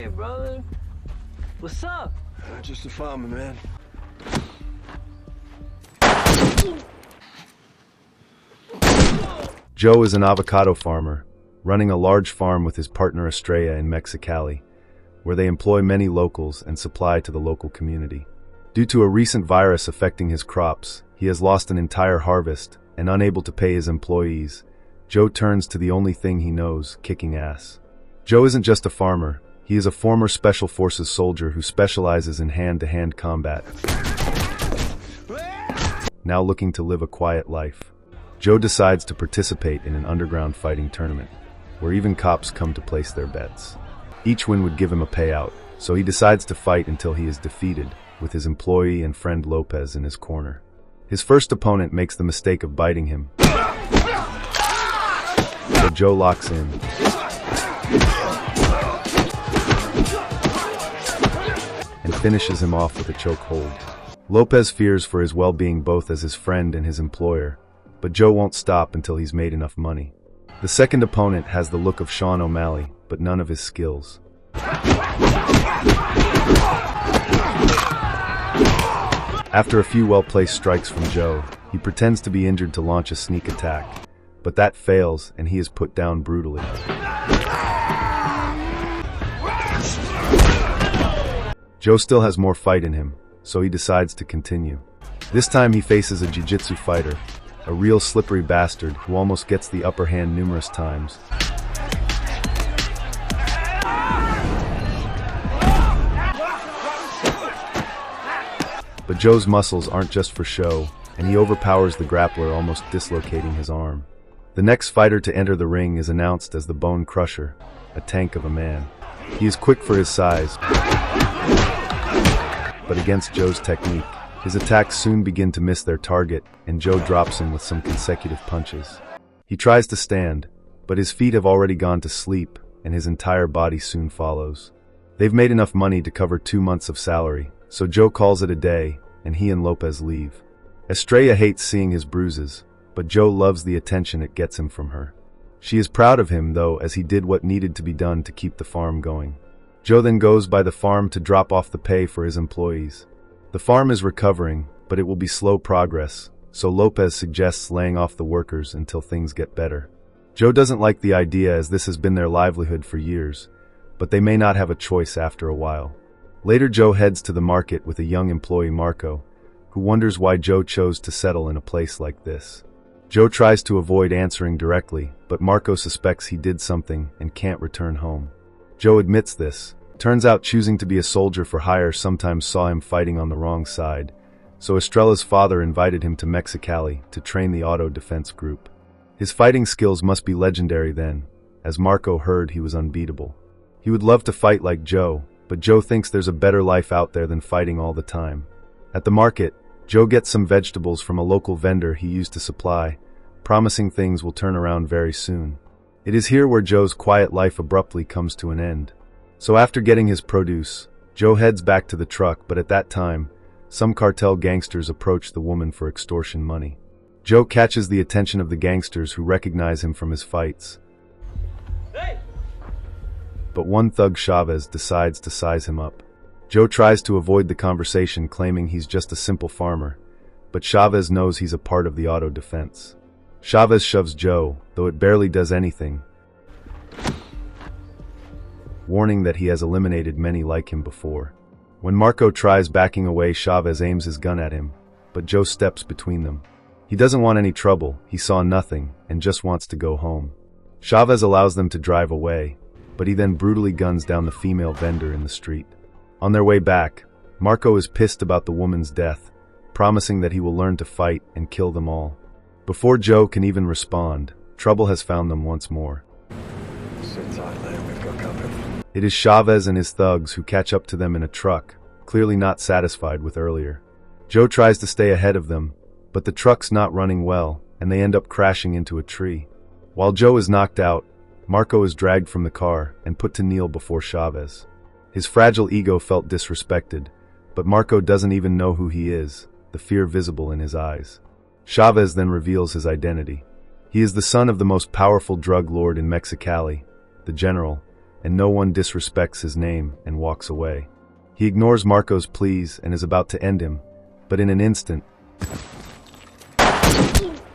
Hey, brother. What's up? Just a farmer, man. Joe is an avocado farmer, running a large farm with his partner Estrella in Mexicali, where they employ many locals and supply to the local community. Due to a recent virus affecting his crops, he has lost an entire harvest, and unable to pay his employees, Joe turns to the only thing he knows, kicking ass. Joe isn't just a farmer, he is a former Special Forces soldier who specializes in hand-to-hand combat, now looking to live a quiet life. Joe decides to participate in an underground fighting tournament, where even cops come to place their bets. Each win would give him a payout, so he decides to fight until he is defeated, with his employee and friend Lopez in his corner. His first opponent makes the mistake of biting him, so Joe locks in. And finishes him off with a chokehold. Lopez fears for his well-being both as his friend and his employer, but Joe won't stop until he's made enough money. The second opponent has the look of Sean O'Malley, but none of his skills. After a few well-placed strikes from Joe, he pretends to be injured to launch a sneak attack, but that fails and he is put down brutally. Joe still has more fight in him, so he decides to continue. This time he faces a jiu-jitsu fighter, a real slippery bastard who almost gets the upper hand numerous times. But Joe's muscles aren't just for show, and he overpowers the grappler, almost dislocating his arm. The next fighter to enter the ring is announced as the Bone Crusher, a tank of a man. He is quick for his size, but against Joe's technique, his attacks soon begin to miss their target, and Joe drops him with some consecutive punches. He tries to stand, but his feet have already gone to sleep, and his entire body soon follows. They've made enough money to cover 2 months of salary, so Joe calls it a day, and he and Lopez leave. Estrella hates seeing his bruises, but Joe loves the attention it gets him from her. She is proud of him, though, as he did what needed to be done to keep the farm going. Joe then goes by the farm to drop off the pay for his employees. The farm is recovering, but it will be slow progress, so Lopez suggests laying off the workers until things get better. Joe doesn't like the idea, as this has been their livelihood for years, but they may not have a choice after a while. Later, Joe heads to the market with a young employee, Marco, who wonders why Joe chose to settle in a place like this. Joe tries to avoid answering directly, but Marco suspects he did something and can't return home. Joe admits this. Turns out choosing to be a soldier for hire sometimes saw him fighting on the wrong side, so Estrella's father invited him to Mexicali to train the auto defense group. His fighting skills must be legendary then, as Marco heard he was unbeatable. He would love to fight like Joe, but Joe thinks there's a better life out there than fighting all the time. At the market, Joe gets some vegetables from a local vendor he used to supply, promising things will turn around very soon. It is here where Joe's quiet life abruptly comes to an end. So after getting his produce, Joe heads back to the truck, but at that time, some cartel gangsters approach the woman for extortion money. Joe catches the attention of the gangsters, who recognize him from his fights. Hey! But one thug, Chavez, decides to size him up. Joe tries to avoid the conversation, claiming he's just a simple farmer, but Chavez knows he's a part of the auto defense. Chavez shoves Joe, though it barely does anything, warning that he has eliminated many like him before. When Marco tries backing away, Chavez aims his gun at him, but Joe steps between them. He doesn't want any trouble, he saw nothing, and just wants to go home. Chavez allows them to drive away, but he then brutally guns down the female vendor in the street. On their way back, Marco is pissed about the woman's death, promising that he will learn to fight and kill them all. Before Joe can even respond, trouble has found them once more. Sit tight, man. We've got company. It is Chavez and his thugs who catch up to them in a truck, clearly not satisfied with earlier. Joe tries to stay ahead of them, but the truck's not running well, and they end up crashing into a tree. While Joe is knocked out, Marco is dragged from the car and put to kneel before Chavez. His fragile ego felt disrespected, but Marco doesn't even know who he is, the fear visible in his eyes. Chavez then reveals his identity. He is the son of the most powerful drug lord in Mexicali, the general, and no one disrespects his name and walks away. He ignores Marco's pleas and is about to end him, but in an instant,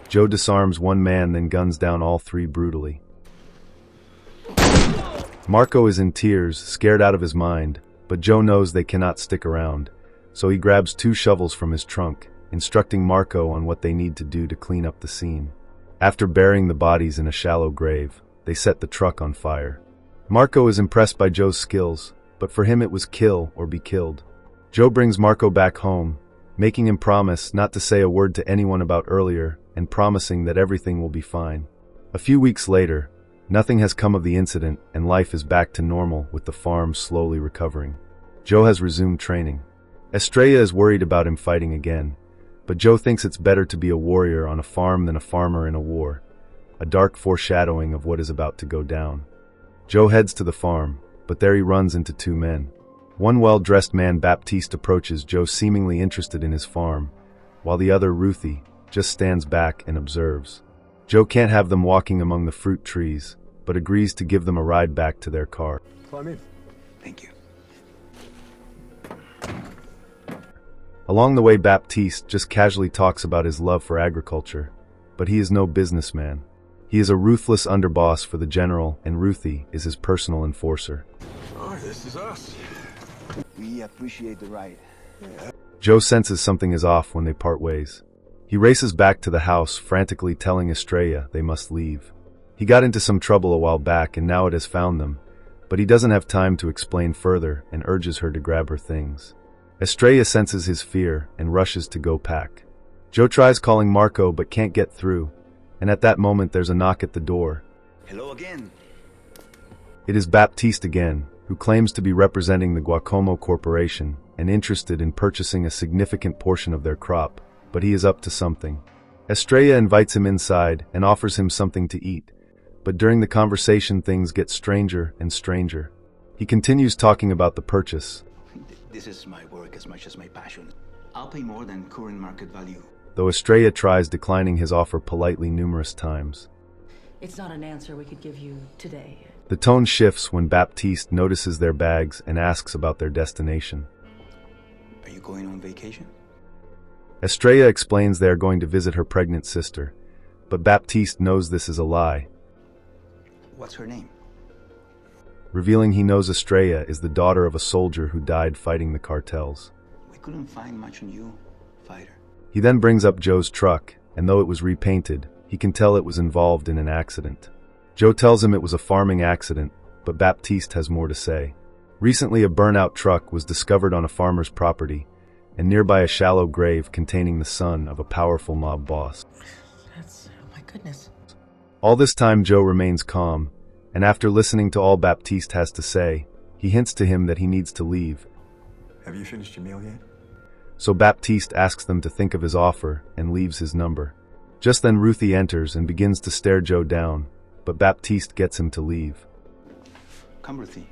Joe disarms one man, then guns down all three brutally. Marco is in tears, scared out of his mind, but Joe knows they cannot stick around, so he grabs 2 shovels from his trunk, instructing Marco on what they need to do to clean up the scene. After burying the bodies in a shallow grave, they set the truck on fire. Marco is impressed by Joe's skills, but for him it was kill or be killed. Joe brings Marco back home, making him promise not to say a word to anyone about earlier and promising that everything will be fine. A few weeks later, nothing has come of the incident and life is back to normal with the farm slowly recovering. Joe has resumed training. Estrella is worried about him fighting again, but Joe thinks it's better to be a warrior on a farm than a farmer in a war, a dark foreshadowing of what is about to go down. Joe heads to the farm, but there he runs into 2 men. One well-dressed man, Baptiste, approaches Joe seemingly interested in his farm, while the other, Ruthie, just stands back and observes. Joe can't have them walking among the fruit trees, but agrees to give them a ride back to their car. Climb in. Thank you. Along the way, Baptiste just casually talks about his love for agriculture, but he is no businessman. He is a ruthless underboss for the general, and Ruthie is his personal enforcer. Oh, this is us. We appreciate the ride. Joe senses something is off when they part ways. He races back to the house, frantically telling Estrella they must leave. He got into some trouble a while back and now it has found them, but he doesn't have time to explain further and urges her to grab her things. Estrella senses his fear and rushes to go pack. Joe tries calling Marco but can't get through, and at that moment there's a knock at the door. Hello again. It is Baptiste again, who claims to be representing the Guacomo Corporation and interested in purchasing a significant portion of their crop, but he is up to something. Estrella invites him inside and offers him something to eat, but during the conversation things get stranger and stranger. He continues talking about the purchase. This is my work as much as my passion. I'll pay more than current market value. Though Estrella tries declining his offer politely numerous times. It's not an answer we could give you today. The tone shifts when Baptiste notices their bags and asks about their destination. Are you going on vacation? Estrella explains they are going to visit her pregnant sister, but Baptiste knows this is a lie, What's her name? revealing he knows Estrella is the daughter of a soldier who died fighting the cartels. We couldn't find much on you, fighter. He then brings up Joe's truck, and though it was repainted, he can tell it was involved in an accident. Joe tells him it was a farming accident, but Baptiste has more to say. Recently, a burnout truck was discovered on a farmer's property, and nearby a shallow grave containing the son of a powerful mob boss. Oh my goodness. All this time, Joe remains calm, and after listening to all Baptiste has to say, he hints to him that he needs to leave. Have you finished your meal yet? So Baptiste asks them to think of his offer and leaves his number. Just then Ruthie enters and begins to stare Joe down, but Baptiste gets him to leave. Come, Ruthie.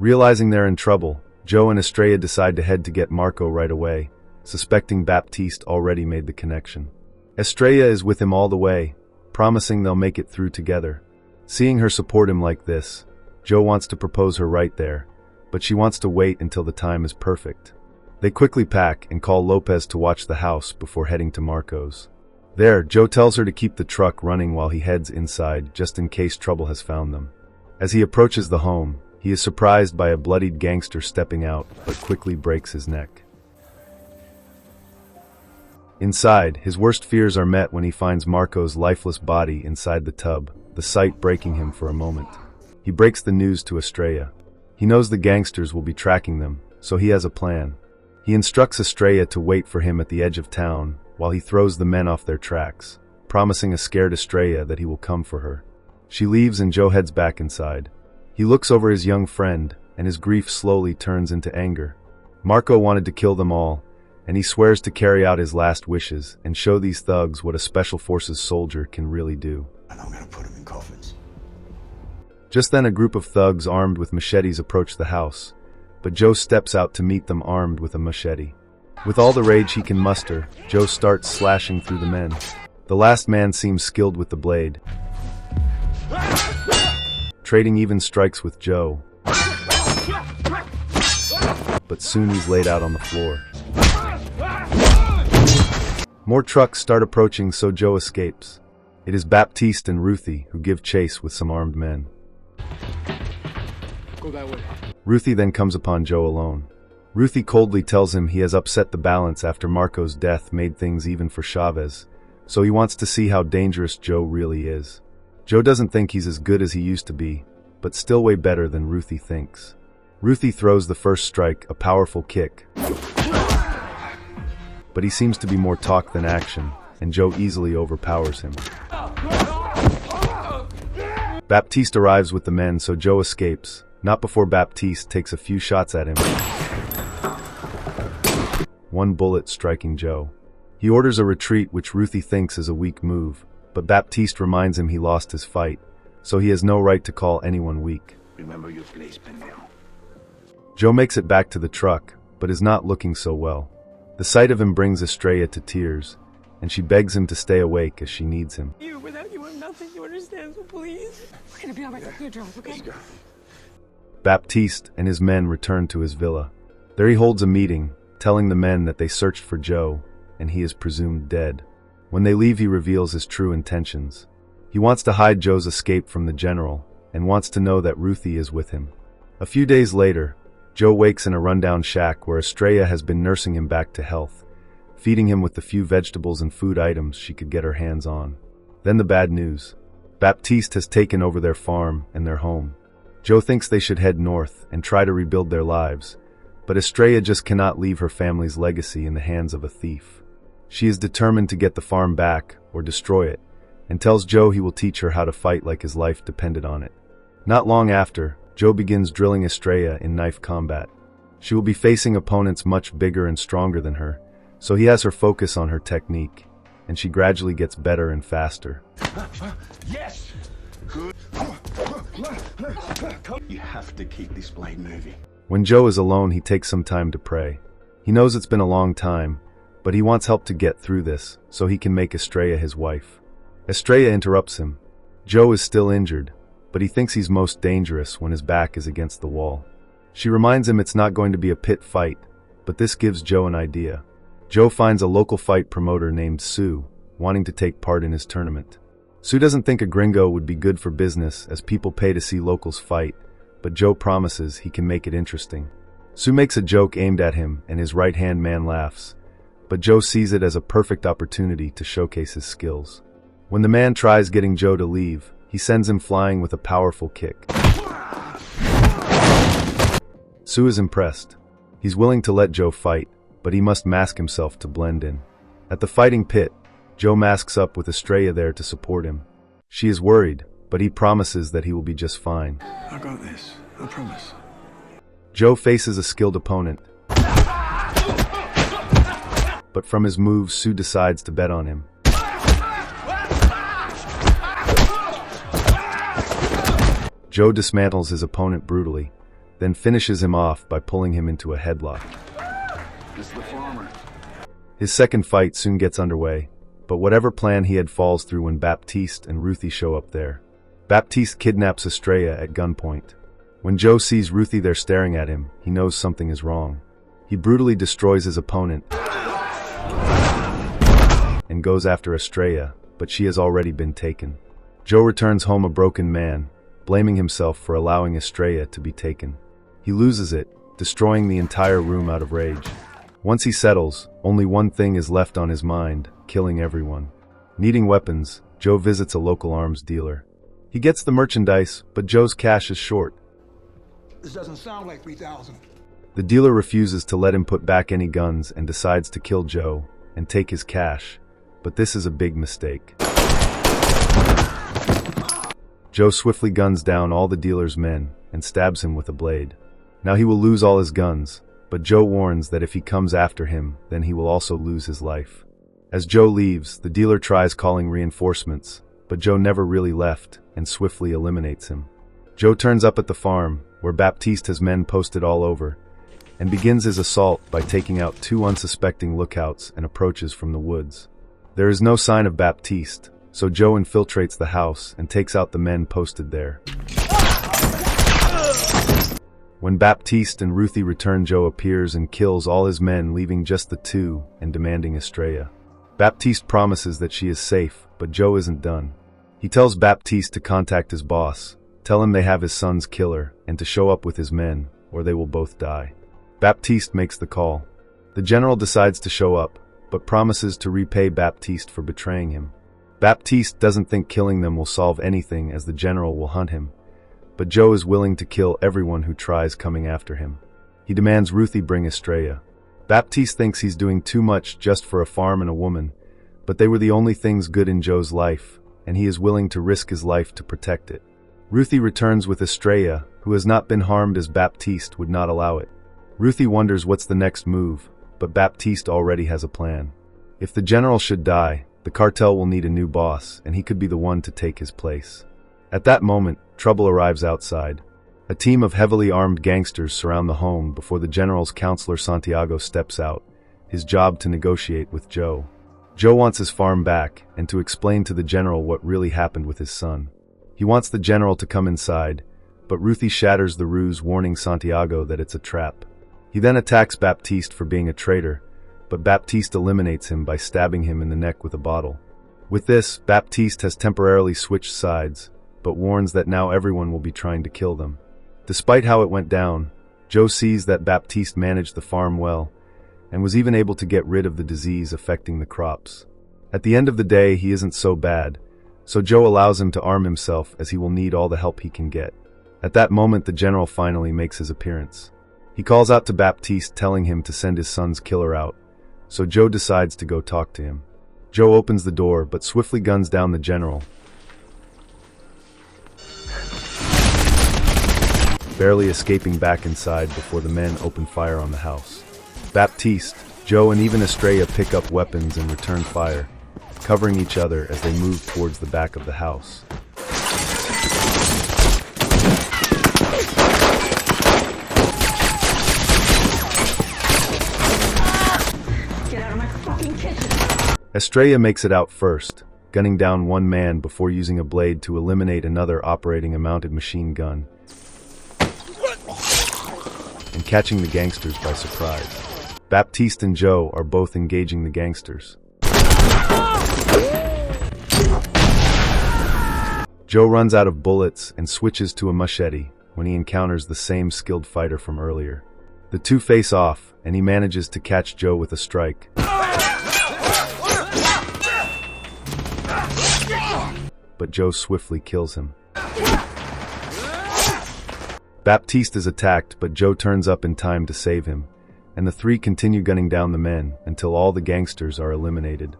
Realizing they're in trouble, Joe and Estrella decide to head to get Marco right away, suspecting Baptiste already made the connection. Estrella is with him all the way, promising they'll make it through together. Seeing her support him like this, Joe wants to propose her right there, but she wants to wait until the time is perfect. They quickly pack and call Lopez to watch the house before heading to Marco's. There, Joe tells her to keep the truck running while he heads inside just in case trouble has found them. As he approaches the home, he is surprised by a bloodied gangster stepping out, but quickly breaks his neck. Inside, his worst fears are met when he finds Marco's lifeless body inside the tub, the sight breaking him for a moment. He breaks the news to Estrella. He knows the gangsters will be tracking them, so he has a plan. He instructs Estrella to wait for him at the edge of town while he throws the men off their tracks, promising a scared Estrella that he will come for her. She leaves and Joe heads back inside. He looks over his young friend, and his grief slowly turns into anger. Marco wanted to kill them all, and he swears to carry out his last wishes and show these thugs what a Special Forces soldier can really do. And I'm gonna put them in coffins. Just then a group of thugs armed with machetes approach the house, but Joe steps out to meet them armed with a machete. With all the rage he can muster, Joe starts slashing through the men. The last man seems skilled with the blade. trading even strikes with Joe. But soon he's laid out on the floor. More trucks start approaching, so Joe escapes. It is Baptiste and Ruthie who give chase with some armed men. Go that way. Ruthie then comes upon Joe alone. Ruthie coldly tells him he has upset the balance after Marco's death made things even for Chavez, so he wants to see how dangerous Joe really is. Joe doesn't think he's as good as he used to be, but still way better than Ruthie thinks. Ruthie throws the first strike, a powerful kick. But he seems to be more talk than action, and Joe easily overpowers him. Baptiste arrives with the men, so Joe escapes, not before Baptiste takes a few shots at him. One bullet striking Joe. He orders a retreat, which Ruthie thinks is a weak move, but Baptiste reminds him he lost his fight, so he has no right to call anyone weak. Remember your place, pendejo. Joe makes it back to the truck, but is not looking so well. The sight of him brings Estrella to tears, and she begs him to stay awake as she needs him. Without you, I'm nothing. You understand? So please. We're gonna be all right. Here, drive, okay? Baptiste and his men return to his villa. There he holds a meeting, telling the men that they searched for Joe, and he is presumed dead. When they leave, he reveals his true intentions. He wants to hide Joe's escape from the general, and wants to know that Ruthie is with him. A few days later, Joe wakes in a rundown shack where Estrella has been nursing him back to health, feeding him with the few vegetables and food items she could get her hands on. Then the bad news. Baptiste has taken over their farm and their home. Joe thinks they should head north and try to rebuild their lives, but Estrella just cannot leave her family's legacy in the hands of a thief. She is determined to get the farm back or destroy it, and tells Joe he will teach her how to fight like his life depended on it. Not long after, Joe begins drilling Estrella in knife combat. She will be facing opponents much bigger and stronger than her, so he has her focus on her technique, and she gradually gets better and faster. Yes! Good. You have to keep this blade moving. When Joe is alone, he takes some time to pray. He knows it's been a long time, but he wants help to get through this, so he can make Estrella his wife. Estrella interrupts him. Joe is still injured, but he thinks he's most dangerous when his back is against the wall. She reminds him it's not going to be a pit fight, but this gives Joe an idea. Joe finds a local fight promoter named Sue, wanting to take part in his tournament. Sue doesn't think a gringo would be good for business, as people pay to see locals fight, but Joe promises he can make it interesting. Sue makes a joke aimed at him, and his right-hand man laughs, but Joe sees it as a perfect opportunity to showcase his skills. When the man tries getting Joe to leave, he sends him flying with a powerful kick. Sue is impressed. He's willing to let Joe fight, but he must mask himself to blend in. At the fighting pit, Joe masks up with Estrella there to support him. She is worried, but he promises that he will be just fine. I got this. I promise. Joe faces a skilled opponent, but from his moves, Sue decides to bet on him. Joe dismantles his opponent brutally, then finishes him off by pulling him into a headlock. This is the farmer. His second fight soon gets underway, but whatever plan he had falls through when Baptiste and Ruthie show up there. Baptiste kidnaps Estrella at gunpoint. When Joe sees Ruthie there staring at him, he knows something is wrong. He brutally destroys his opponent and goes after Estrella, but she has already been taken. Joe returns home a broken man, blaming himself for allowing Estrella to be taken. He loses it, destroying the entire room out of rage. Once he settles, only one thing is left on his mind: killing everyone. Needing weapons, Joe visits a local arms dealer. He gets the merchandise, but Joe's cash is short. This doesn't sound like 3,000. The dealer refuses to let him put back any guns and decides to kill Joe and take his cash, but this is a big mistake. Joe swiftly guns down all the dealer's men and stabs him with a blade. Now he will lose all his guns, but Joe warns that if he comes after him, then he will also lose his life. As Joe leaves, the dealer tries calling reinforcements, but Joe never really left and swiftly eliminates him. Joe turns up at the farm, where Baptiste has men posted all over, and begins his assault by taking out 2 unsuspecting lookouts and approaches from the woods. There is no sign of Baptiste, so Joe infiltrates the house and takes out the men posted there. When Baptiste and Ruthie return, Joe appears and kills all his men, leaving just the two and demanding Estrella. Baptiste promises that she is safe, but Joe isn't done. He tells Baptiste to contact his boss, tell him they have his son's killer, and to show up with his men, or they will both die. Baptiste makes the call. The general decides to show up, but promises to repay Baptiste for betraying him. Baptiste doesn't think killing them will solve anything, as the general will hunt him, but Joe is willing to kill everyone who tries coming after him. He demands Ruthie bring Estrella. Baptiste thinks he's doing too much just for a farm and a woman, but they were the only things good in Joe's life, and he is willing to risk his life to protect it. Ruthie returns with Estrella, who has not been harmed as Baptiste would not allow it. Ruthie wonders what's the next move, but Baptiste already has a plan. If the general should die, the cartel will need a new boss, and he could be the one to take his place. At that moment, trouble arrives outside. A team of heavily armed gangsters surround the home before the general's counselor Santiago steps out, his job to negotiate with Joe. Joe wants his farm back and to explain to the general what really happened with his son. He wants the general to come inside, but Ruthie shatters the ruse, warning Santiago that it's a trap. He then attacks Baptiste for being a traitor, but Baptiste eliminates him by stabbing him in the neck with a bottle. With this, Baptiste has temporarily switched sides, but warns that now everyone will be trying to kill them. Despite how it went down, Joe sees that Baptiste managed the farm well, and was even able to get rid of the disease affecting the crops. At the end of the day, he isn't so bad, so Joe allows him to arm himself, as he will need all the help he can get. At that moment, the general finally makes his appearance. He calls out to Baptiste, telling him to send his son's killer out, so Joe decides to go talk to him. Joe opens the door, but swiftly guns down the general, barely escaping back inside before the men open fire on the house. Baptiste, Joe, and even Estrella pick up weapons and return fire, covering each other as they move towards the back of the house. Get out of my fucking kitchen. Estrella makes it out first, gunning down one man before using a blade to eliminate another operating a mounted machine gun, and catching the gangsters by surprise. Baptiste and Joe are both engaging the gangsters. Joe runs out of bullets and switches to a machete when he encounters the same skilled fighter from earlier. The two face off, and he manages to catch Joe with a strike. But Joe swiftly kills him. Baptiste is attacked, but Joe turns up in time to save him, and the three continue gunning down the men until all the gangsters are eliminated.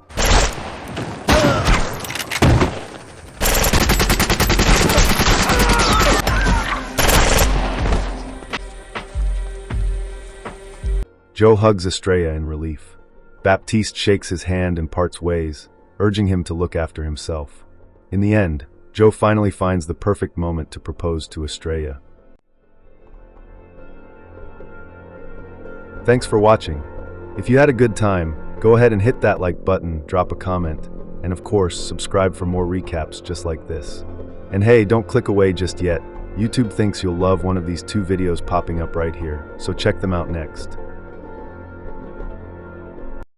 Joe hugs Estrella in relief. Baptiste shakes his hand and parts ways, urging him to look after himself. In the end, Joe finally finds the perfect moment to propose to Estrella. Thanks for watching. If you had a good time, go ahead and hit that like button, drop a comment, and of course, subscribe for more recaps just like this. And hey, don't click away just yet. YouTube thinks you'll love one of these two videos popping up right here, so check them out next.